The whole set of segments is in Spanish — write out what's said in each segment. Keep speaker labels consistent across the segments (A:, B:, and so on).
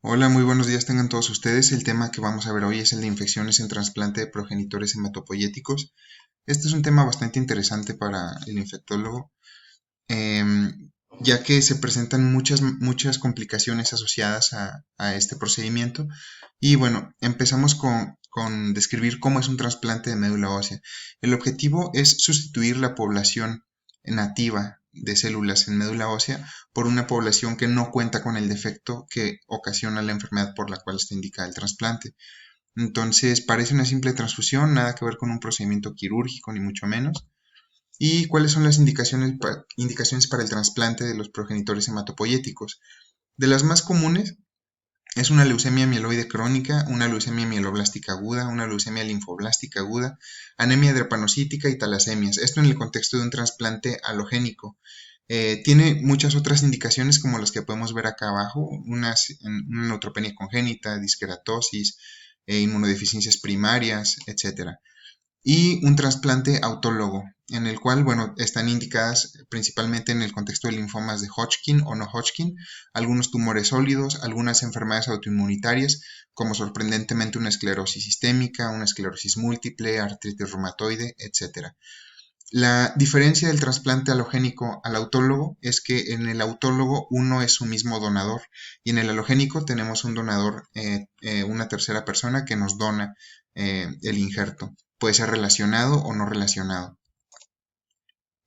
A: Hola, muy buenos días tengan todos ustedes. El tema que vamos a ver hoy es el de infecciones en trasplante de progenitores hematopoyéticos. Este es un tema bastante interesante para el infectólogo, ya que se presentan muchas complicaciones asociadas a este procedimiento. Y bueno, empezamos con describir cómo es un trasplante de médula ósea. El objetivo es sustituir la población nativa de células en médula ósea por una población que no cuenta con el defecto que ocasiona la enfermedad por la cual está indicada el trasplante. Entonces, parece una simple transfusión, nada que ver con un procedimiento quirúrgico, ni mucho menos. ¿Y cuáles son las indicaciones para el trasplante de los progenitores hematopoyéticos? De las más comunes es una leucemia mieloide crónica, una leucemia mieloblástica aguda, una leucemia linfoblástica aguda, anemia drepanocítica y talasemias. Esto en el contexto de un trasplante alogénico. Tiene muchas otras indicaciones como las que podemos ver acá abajo, una neutropenia congénita, disqueratosis, inmunodeficiencias primarias, etcétera, y un trasplante autólogo, en el cual, bueno, están indicadas principalmente en el contexto de linfomas de Hodgkin o no Hodgkin, algunos tumores sólidos, algunas enfermedades autoinmunitarias, como sorprendentemente una esclerosis sistémica, una esclerosis múltiple, artritis reumatoide, etc. La diferencia del trasplante alogénico al autólogo es que en el autólogo uno es su mismo donador y en el alogénico tenemos un donador, una tercera persona que nos dona el injerto. Puede ser relacionado o no relacionado.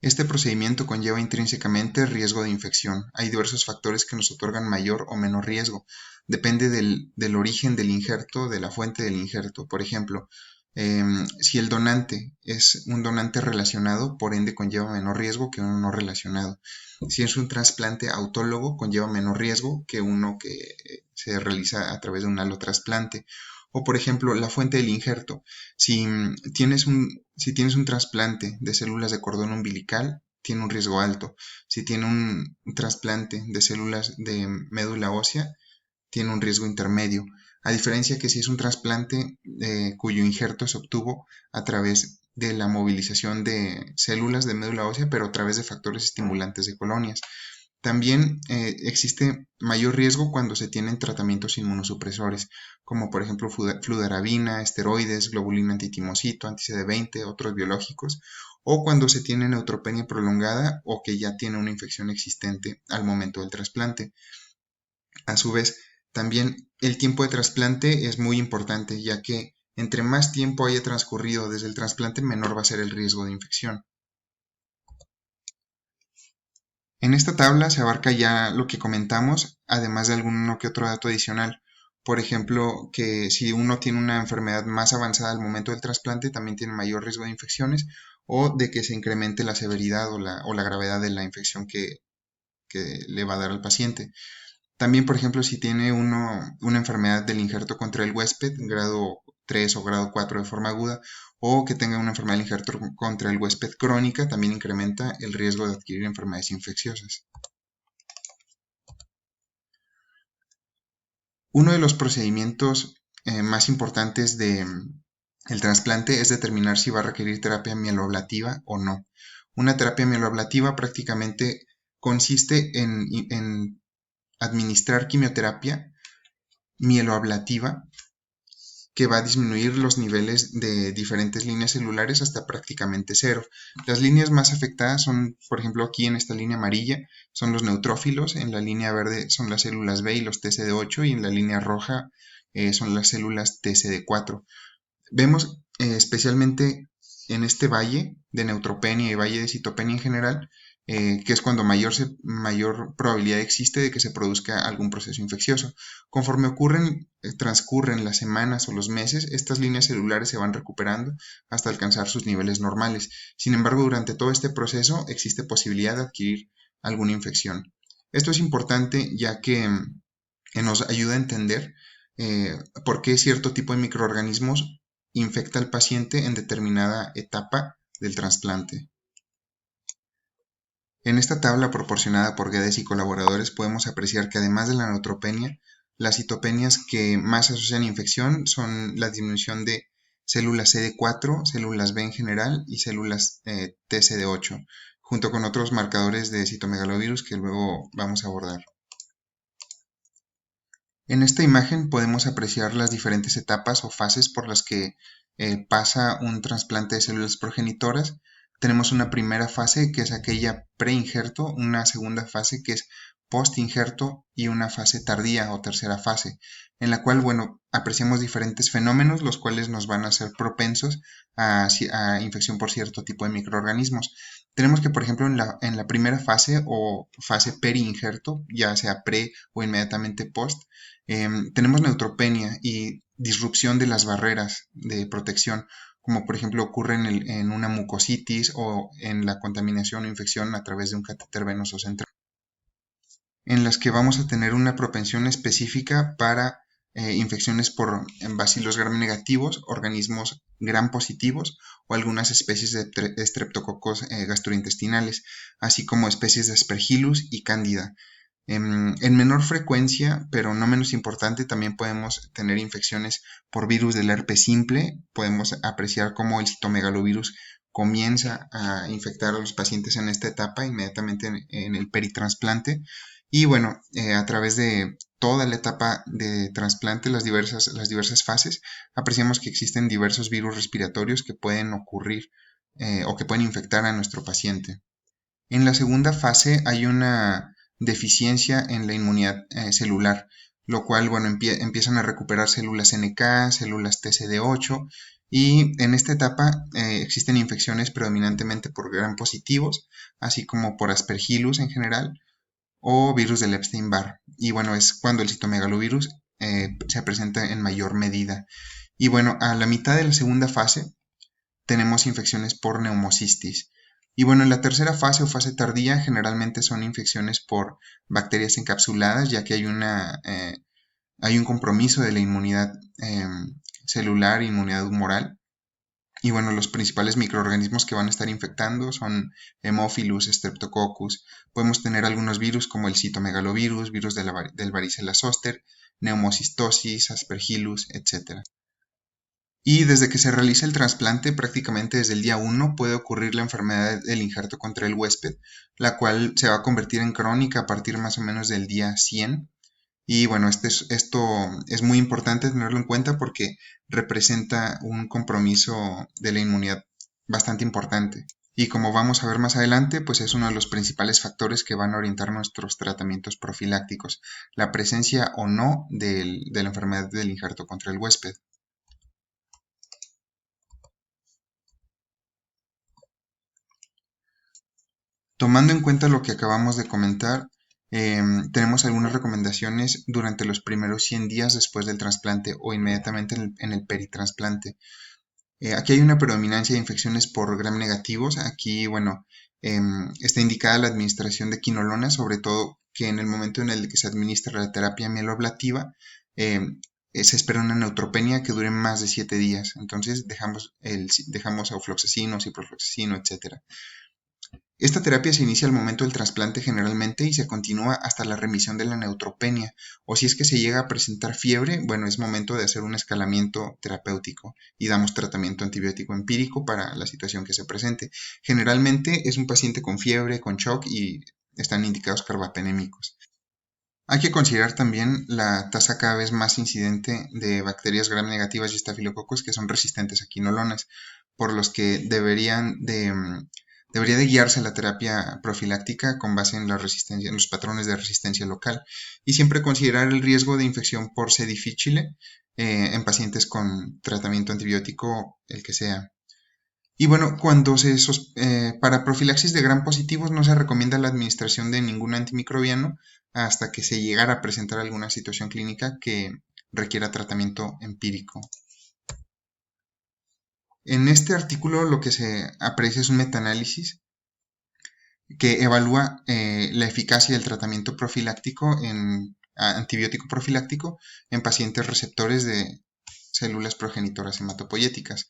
A: Este procedimiento conlleva intrínsecamente riesgo de infección. Hay diversos factores que nos otorgan mayor o menor riesgo. Depende del origen del injerto, de la fuente del injerto. Por ejemplo, si el donante es un donante relacionado, por ende conlleva menor riesgo que uno no relacionado. Si es un trasplante autólogo, conlleva menor riesgo que uno que se realiza a través de un alotrasplante. O por ejemplo, la fuente del injerto. Si tienes un trasplante de células de cordón umbilical, tiene un riesgo alto. Si tiene un trasplante de células de médula ósea, tiene un riesgo intermedio. A diferencia que si es un trasplante cuyo injerto se obtuvo a través de la movilización de células de médula ósea, pero a través de factores estimulantes de colonias. También existe mayor riesgo cuando se tienen tratamientos inmunosupresores, como por ejemplo fludarabina, esteroides, globulina antitimocito, anti-CD20, otros biológicos, o cuando se tiene neutropenia prolongada o que ya tiene una infección existente al momento del trasplante. A su vez, también el tiempo de trasplante es muy importante, ya que entre más tiempo haya transcurrido desde el trasplante, menor va a ser el riesgo de infección. En esta tabla se abarca ya lo que comentamos, además de alguno que otro dato adicional. Por ejemplo, que si uno tiene una enfermedad más avanzada al momento del trasplante, también tiene mayor riesgo de infecciones o de que se incremente la severidad o la gravedad de la infección que le va a dar al paciente. También, por ejemplo, si tiene una enfermedad del injerto contra el huésped, grado 3 o grado 4 de forma aguda, o que tenga una enfermedad del injerto contra el huésped crónica, también incrementa el riesgo de adquirir enfermedades infecciosas. Uno de los procedimientos más importantes el trasplante es determinar si va a requerir terapia mieloablativa o no. Una terapia mieloablativa prácticamente consiste en administrar quimioterapia mieloablativa que va a disminuir los niveles de diferentes líneas celulares hasta prácticamente cero. Las líneas más afectadas son, por ejemplo, aquí en esta línea amarilla, son los neutrófilos, en la línea verde son las células B y los TCD8 y en la línea roja son las células TCD4. Vemos especialmente en este valle de neutropenia y valle de citopenia en general, que es cuando mayor probabilidad existe de que se produzca algún proceso infeccioso. Conforme transcurren las semanas o los meses, estas líneas celulares se van recuperando hasta alcanzar sus niveles normales. Sin embargo, durante todo este proceso existe posibilidad de adquirir alguna infección. Esto es importante ya que nos ayuda a entender por qué cierto tipo de microorganismos infecta al paciente en determinada etapa del trasplante. En esta tabla proporcionada por Guedes y colaboradores podemos apreciar que además de la neutropenia, las citopenias que más asocian infección son la disminución de células CD4, células B en general y células TCD8, junto con otros marcadores de citomegalovirus que luego vamos a abordar. En esta imagen podemos apreciar las diferentes etapas o fases por las que pasa un trasplante de células progenitoras. Tenemos una primera fase que es aquella preinjerto, una segunda fase que es postinjerto y una fase tardía o tercera fase, en la cual, bueno, apreciamos diferentes fenómenos los cuales nos van a hacer propensos a infección por cierto tipo de microorganismos. Tenemos que, por ejemplo, en la primera fase o fase peri-injerto, ya sea pre o inmediatamente post, tenemos neutropenia y disrupción de las barreras de protección, como por ejemplo ocurre en una mucositis o en la contaminación o infección a través de un catéter venoso central, en las que vamos a tener una propensión específica para infecciones por bacilos gram negativos, organismos gram positivos o algunas especies de estreptococos gastrointestinales, así como especies de Aspergillus y Cándida. En menor frecuencia, pero no menos importante, también podemos tener infecciones por virus del herpes simple. Podemos apreciar cómo el citomegalovirus comienza a infectar a los pacientes en esta etapa, inmediatamente en el peritrasplante. Y bueno, a través de toda la etapa de trasplante, las diversas fases, apreciamos que existen diversos virus respiratorios que pueden ocurrir o que pueden infectar a nuestro paciente. En la segunda fase hay una deficiencia en la inmunidad celular, lo cual, bueno, empiezan a recuperar células NK, células TCD8, y en esta etapa existen infecciones predominantemente por gram positivos, así como por Aspergillus en general, o virus del Epstein-Barr. Y bueno, es cuando el citomegalovirus se presenta en mayor medida. Y bueno, a la mitad de la segunda fase tenemos infecciones por neumocistis. Y bueno, en la tercera fase o fase tardía generalmente son infecciones por bacterias encapsuladas, ya que hay un compromiso de la inmunidad celular e inmunidad humoral. Y bueno, los principales microorganismos que van a estar infectando son Haemophilus, Streptococcus. Podemos tener algunos virus como el citomegalovirus, virus del varicela zoster, neumocistosis, Aspergillus, etc. Y desde que se realiza el trasplante, prácticamente desde el día 1, puede ocurrir la enfermedad del injerto contra el huésped, la cual se va a convertir en crónica a partir más o menos del día 100. Y bueno, esto es muy importante tenerlo en cuenta porque representa un compromiso de la inmunidad bastante importante. Y como vamos a ver más adelante, pues es uno de los principales factores que van a orientar nuestros tratamientos profilácticos, la presencia o no de la enfermedad del injerto contra el huésped. Tomando en cuenta lo que acabamos de comentar, tenemos algunas recomendaciones durante los primeros 100 días después del trasplante o inmediatamente en el peritrasplante. Aquí hay una predominancia de infecciones por gram negativos. Aquí, bueno, está indicada la administración de quinolona, sobre todo que en el momento en el que se administra la terapia mieloablativa, se espera una neutropenia que dure más de 7 días. Entonces dejamos ofloxacino, ciprofloxacino, etc. Esta terapia se inicia al momento del trasplante generalmente y se continúa hasta la remisión de la neutropenia, o si es que se llega a presentar fiebre, bueno, es momento de hacer un escalamiento terapéutico y damos tratamiento antibiótico empírico para la situación que se presente. Generalmente es un paciente con fiebre, con shock y están indicados carbapenémicos. Hay que considerar también la tasa cada vez más incidente de bacterias gram negativas y estafilococos que son resistentes a quinolonas, por los que debería de guiarse la terapia profiláctica con base en la resistencia, en los patrones de resistencia local y siempre considerar el riesgo de infección por C. difficile en pacientes con tratamiento antibiótico, el que sea. Y bueno, para profilaxis de gram positivos no se recomienda la administración de ningún antimicrobiano hasta que se llegara a presentar alguna situación clínica que requiera tratamiento empírico. En este artículo lo que se aprecia es un metaanálisis que evalúa la eficacia del tratamiento profiláctico antibiótico profiláctico en pacientes receptores de células progenitoras hematopoyéticas.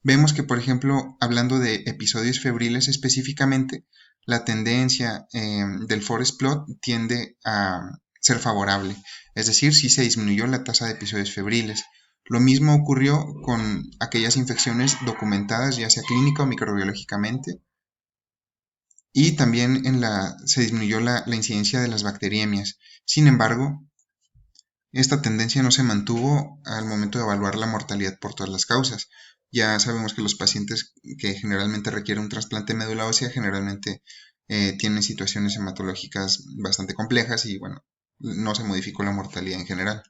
A: Vemos que, por ejemplo, hablando de episodios febriles específicamente, la tendencia del forest plot tiende a ser favorable, es decir, sí se disminuyó la tasa de episodios febriles. Lo mismo ocurrió con aquellas infecciones documentadas, ya sea clínica o microbiológicamente, y también se disminuyó la incidencia de las bacteriemias. Sin embargo, Esta tendencia no se mantuvo al momento de evaluar la mortalidad por todas las causas. Ya sabemos que los pacientes que generalmente requieren un trasplante de médula ósea generalmente tienen situaciones hematológicas bastante complejas y bueno, no se modificó la mortalidad en general.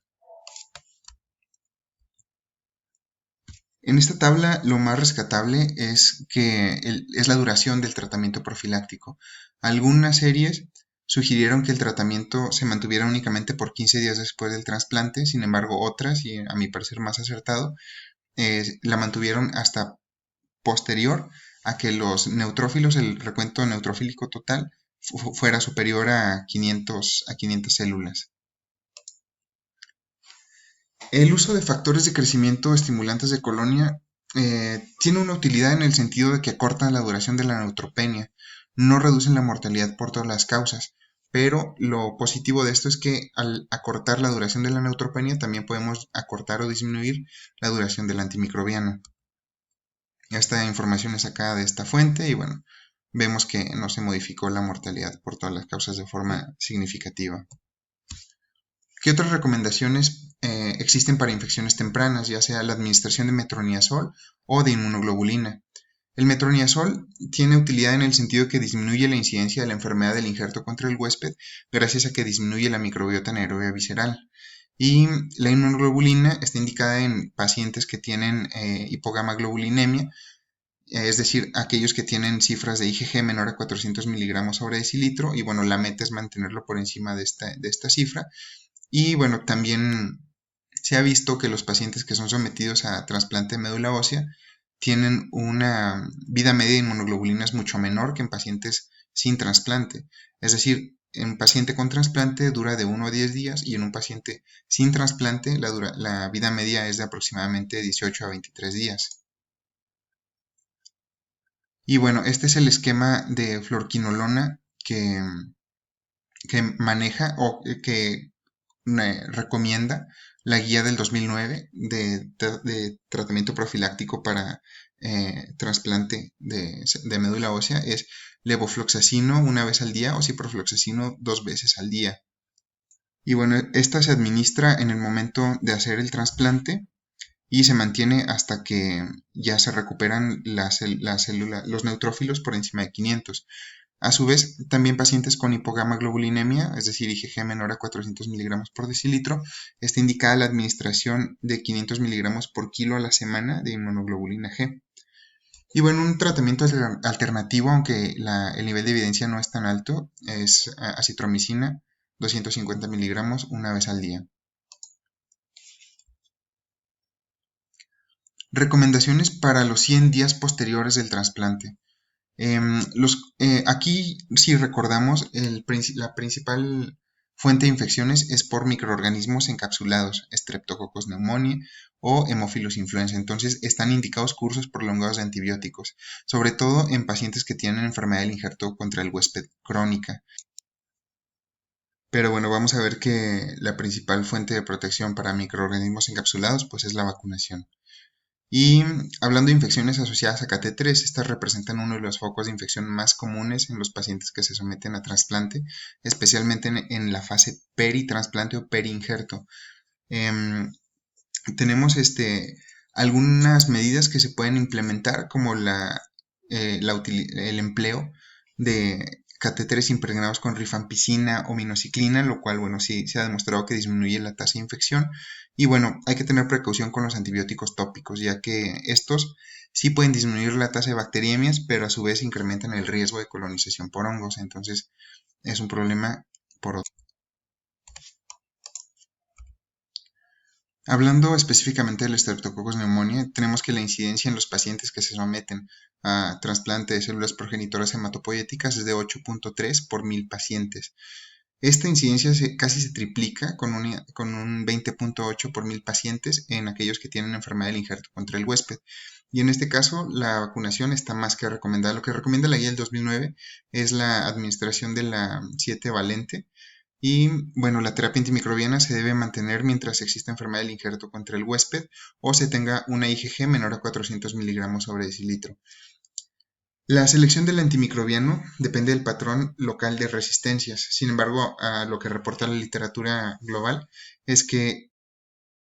A: En esta tabla lo más rescatable es que es la duración del tratamiento profiláctico. Algunas series sugirieron que el tratamiento se mantuviera únicamente por 15 días después del trasplante, sin embargo otras, y a mi parecer más acertado, la mantuvieron hasta posterior a que los neutrófilos, el recuento neutrofílico total, fuera superior a 500 células. El uso de factores de crecimiento estimulantes de colonia tiene una utilidad en el sentido de que acortan la duración de la neutropenia, no reducen la mortalidad por todas las causas, pero lo positivo de esto es que al acortar la duración de la neutropenia también podemos acortar o disminuir la duración del antimicrobiano. Esta información es sacada de esta fuente y bueno, vemos que no se modificó la mortalidad por todas las causas de forma significativa. ¿Qué otras recomendaciones existen para infecciones tempranas, ya sea la administración de metronidazol o de inmunoglobulina? El metronidazol tiene utilidad en el sentido que disminuye la incidencia de la enfermedad del injerto contra el huésped gracias a que disminuye la microbiota anaerobia visceral. Y la inmunoglobulina está indicada en pacientes que tienen hipogamaglobulinemia, es decir, aquellos que tienen cifras de IgG menor a 400 miligramos sobre decilitro, y bueno, la meta es mantenerlo por encima de esta cifra. Y bueno, también se ha visto que los pacientes que son sometidos a trasplante de médula ósea tienen una vida media de inmunoglobulinas mucho menor que en pacientes sin trasplante. Es decir, en un paciente con trasplante dura de 1 a 10 días y en un paciente sin trasplante la vida media es de aproximadamente 18 a 23 días. Y bueno, este es el esquema de fluoroquinolona que maneja o que recomienda la guía del 2009 de tratamiento profiláctico para trasplante de médula ósea. Es levofloxacino una vez al día o ciprofloxacino 2 veces al día. Y bueno, esta se administra en el momento de hacer el trasplante y se mantiene hasta que ya se recuperan los neutrófilos por encima de 500. A su vez, también pacientes con hipogamaglobulinemia, es decir, IgG menor a 400 miligramos por decilitro, está indicada la administración de 500 miligramos por kilo a la semana de inmunoglobulina G. Y bueno, un tratamiento alternativo, aunque el nivel de evidencia no es tan alto, es acitromicina, 250 miligramos una vez al día. Recomendaciones para los 100 días posteriores del trasplante. Aquí, si recordamos, la principal fuente de infecciones es por microorganismos encapsulados, Streptococcus pneumoniae o Haemophilus influenza. Entonces, están indicados cursos prolongados de antibióticos, sobre todo en pacientes que tienen enfermedad del injerto contra el huésped crónica. Pero bueno, vamos a ver que la principal fuente de protección para microorganismos encapsulados pues es la vacunación. Y hablando de infecciones asociadas a catéteres, estas representan uno de los focos de infección más comunes en los pacientes que se someten a trasplante, especialmente en la fase peritrasplante o perinjerto. Tenemos algunas medidas que se pueden implementar, como el empleo de catéteres impregnados con rifampicina o minociclina, lo cual, bueno, sí se ha demostrado que disminuye la tasa de infección. Y bueno, hay que tener precaución con los antibióticos tópicos, ya que estos sí pueden disminuir la tasa de bacteriemias, pero a su vez incrementan el riesgo de colonización por hongos. Entonces, es un problema por otro. Hablando específicamente del Streptococcus pneumoniae, tenemos que la incidencia en los pacientes que se someten a trasplante de células progenitoras hematopoyéticas es de 8.3 por 1000 pacientes. Esta incidencia casi se triplica con un 20.8 por 1000 pacientes en aquellos que tienen enfermedad del injerto contra el huésped. Y en este caso, la vacunación está más que recomendada. Lo que recomienda la guía del 2009 es la administración de la 7 valente. Y bueno, la terapia antimicrobiana se debe mantener mientras exista enfermedad del injerto contra el huésped o se tenga una IgG menor a 400 miligramos sobre decilitro. La selección del antimicrobiano depende del patrón local de resistencias. Sin embargo, lo que reporta la literatura global es que